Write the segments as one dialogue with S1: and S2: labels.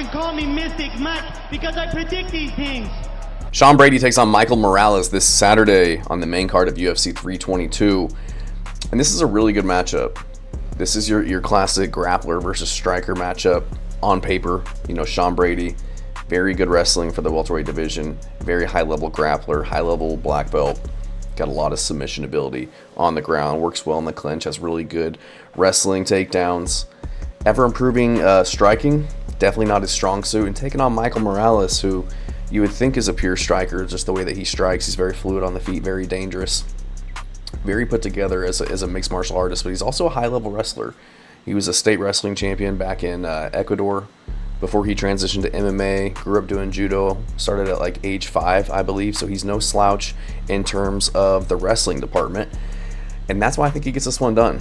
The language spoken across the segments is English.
S1: can call me Mystic Mike because I predict these things.
S2: Sean Brady takes on Michael Morales this Saturday on the main card of UFC 322. And this is a really good matchup. This is your classic grappler versus striker matchup on paper. You know, Sean Brady, very good wrestling for the welterweight division. Very high-level grappler, high-level black belt. Got a lot of submission ability on the ground. Works well in the clinch. Has really good wrestling takedowns. Ever improving striking. Definitely not his strong suit. And taking on Michael Morales, who you would think is a pure striker, just the way that he strikes. He's very fluid on the feet, very dangerous. Very put together as a mixed martial artist, but he's also a high-level wrestler. He was a state wrestling champion back in Ecuador before he transitioned to MMA. Grew up doing judo, started at like age 5, I believe, so he's no slouch in terms of the wrestling department, and that's why I think he gets this one done.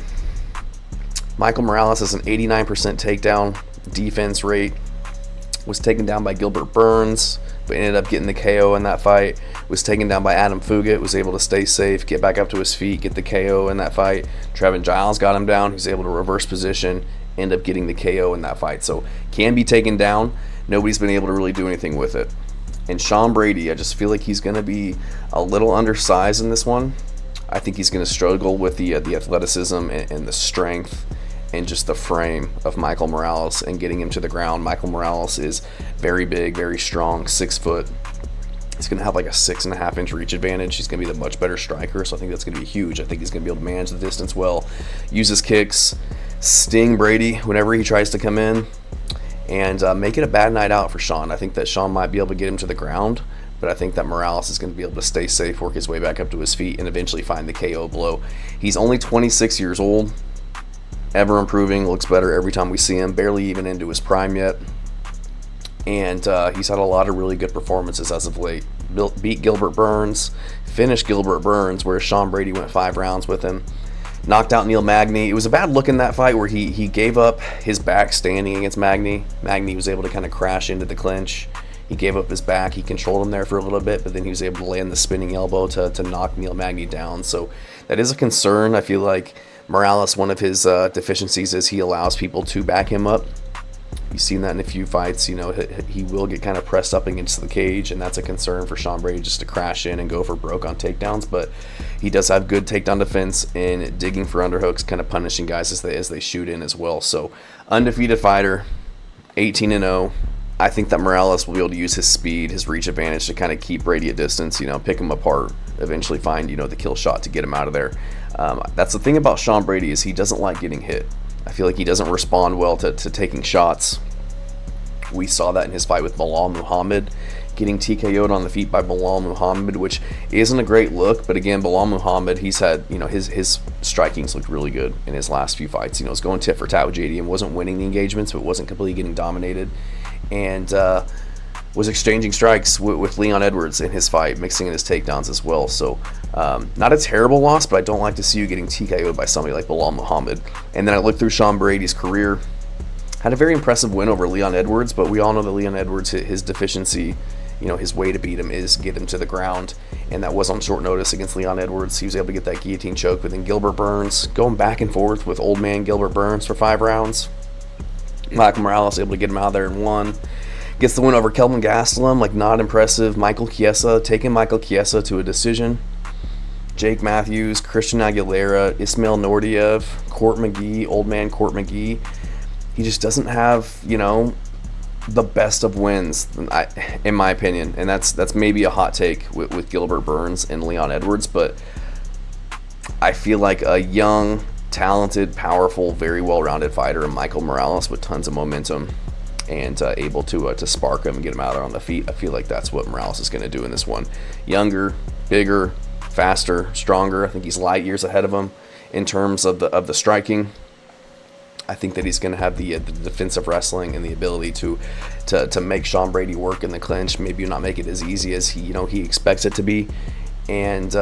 S2: Michael Morales has an 89% takedown defense rate, was taken down by Gilbert Burns, but ended up getting the KO in that fight. Was taken down by Adam Fugit, was able to stay safe, get back up to his feet, get the KO in that fight. Trevin Giles got him down. He was able to reverse position, end up getting the KO in that fight. So can be taken down. Nobody's been able to really do anything with it. And Sean Brady, I just feel like he's going to be a little undersized in this one. I think he's going to struggle with the athleticism and the strength and just the frame of Michael Morales and getting him to the ground. Michael Morales is very big, very strong, 6 foot. He's going to have like a 6.5 inch reach advantage. He's going to be the much better striker, so I think that's going to be huge. I think he's going to be able to manage the distance well, use his kicks, sting Brady whenever he tries to come in, and make it a bad night out for Sean. I think that Sean might be able to get him to the ground, but I think that Morales is going to be able to stay safe, work his way back up to his feet, and eventually find the KO blow. He's only 26 years old. Ever improving, looks better every time we see him, barely even into his prime yet. And he's had a lot of really good performances as of late. Beat Gilbert Burns, finished Gilbert Burns, where Sean Brady went 5 rounds with him. Knocked out Neil Magny. It was a bad look in that fight where he gave up his back standing against Magny. Magny was able to kind of crash into the clinch. He gave up his back. He controlled him there for a little bit, but then he was able to land the spinning elbow to knock Neil Magny down. So that is a concern. I feel like Morales, one of his deficiencies is he allows people to back him up. You've seen that in a few fights. You know, he will get kind of pressed up against the cage, and that's a concern for Sean Brady, just to crash in and go for broke on takedowns. But he does have good takedown defense and digging for underhooks, kind of punishing guys as they shoot in as well. So undefeated fighter, 18-0. I think that Morales will be able to use his speed, his reach advantage to kind of keep Brady at distance, you know, pick him apart, eventually find, you know, the kill shot to get him out of there. That's the thing about Sean Brady, is he doesn't like getting hit. I feel like he doesn't respond well to taking shots. We saw that in his fight with Bilal Muhammad, getting TKO'd on the feet by Bilal Muhammad, which isn't a great look. But again, Bilal Muhammad, he's had, you know, his striking's looked really good in his last few fights. You know, he's going tit for tat with JD and wasn't winning the engagements, but wasn't completely getting dominated. And was exchanging strikes with Leon Edwards in his fight, mixing in his takedowns as well. So not a terrible loss, but I don't like to see you getting TKO'd by somebody like Bilal Muhammad. And then I looked through Sean Brady's career. Had a very impressive win over Leon Edwards, but we all know that Leon Edwards, his deficiency, you know, his way to beat him is get him to the ground, and that was on short notice against Leon Edwards. He was able to get that guillotine choke, but then Gilbert Burns, going back and forth with old man Gilbert Burns for 5 rounds. Michael Morales able to get him out of there in 1. Gets the win over Kelvin Gastelum, like not impressive. Michael Chiesa, taking Michael Chiesa to a decision. Jake Matthews, Christian Aguilera, Ismail Nordiev, Court McGee, old man Court McGee. He just doesn't have, you know, the best of wins, in my opinion. And that's maybe a hot take with Gilbert Burns and Leon Edwards, but I feel like a young, talented, powerful, very well-rounded fighter in Michael Morales with tons of momentum and able to spark him and get him out there on the feet. I feel like that's what Morales is going to do in this one. Younger, bigger, faster, stronger. I think he's light years ahead of him in terms of the striking. I think that he's going to have the defensive wrestling and the ability to make Sean Brady work in the clinch. Maybe not make it as easy as he expects it to be, and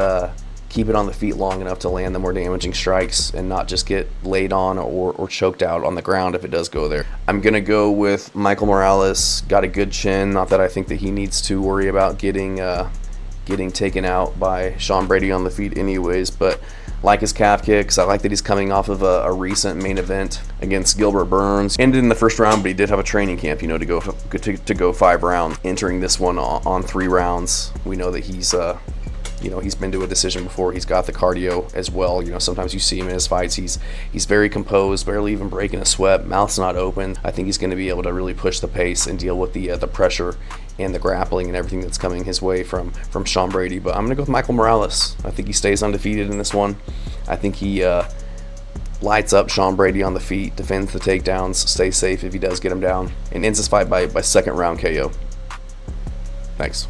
S2: keep it on the feet long enough to land the more damaging strikes and not just get laid on or choked out on the ground if it does go there. I'm going to go with Michael Morales. Got a good chin. Not that I think that he needs to worry about getting taken out by Sean Brady on the feet anyways, but like his calf kicks. I like that he's coming off of a recent main event against Gilbert Burns. Ended in the first round, but he did have a training camp, to go 5 rounds. Entering this one on 3 rounds, we know that he's he's been to a decision before. He's got the cardio as well. Sometimes you see him in his fights. He's very composed, barely even breaking a sweat. Mouth's not open. I think he's going to be able to really push the pace and deal with the pressure and the grappling and everything that's coming his way from Sean Brady. But I'm going to go with Michael Morales. I think he stays undefeated in this one. I think he lights up Sean Brady on the feet, defends the takedowns, stays safe if he does get him down, and ends his fight by second round KO. Thanks.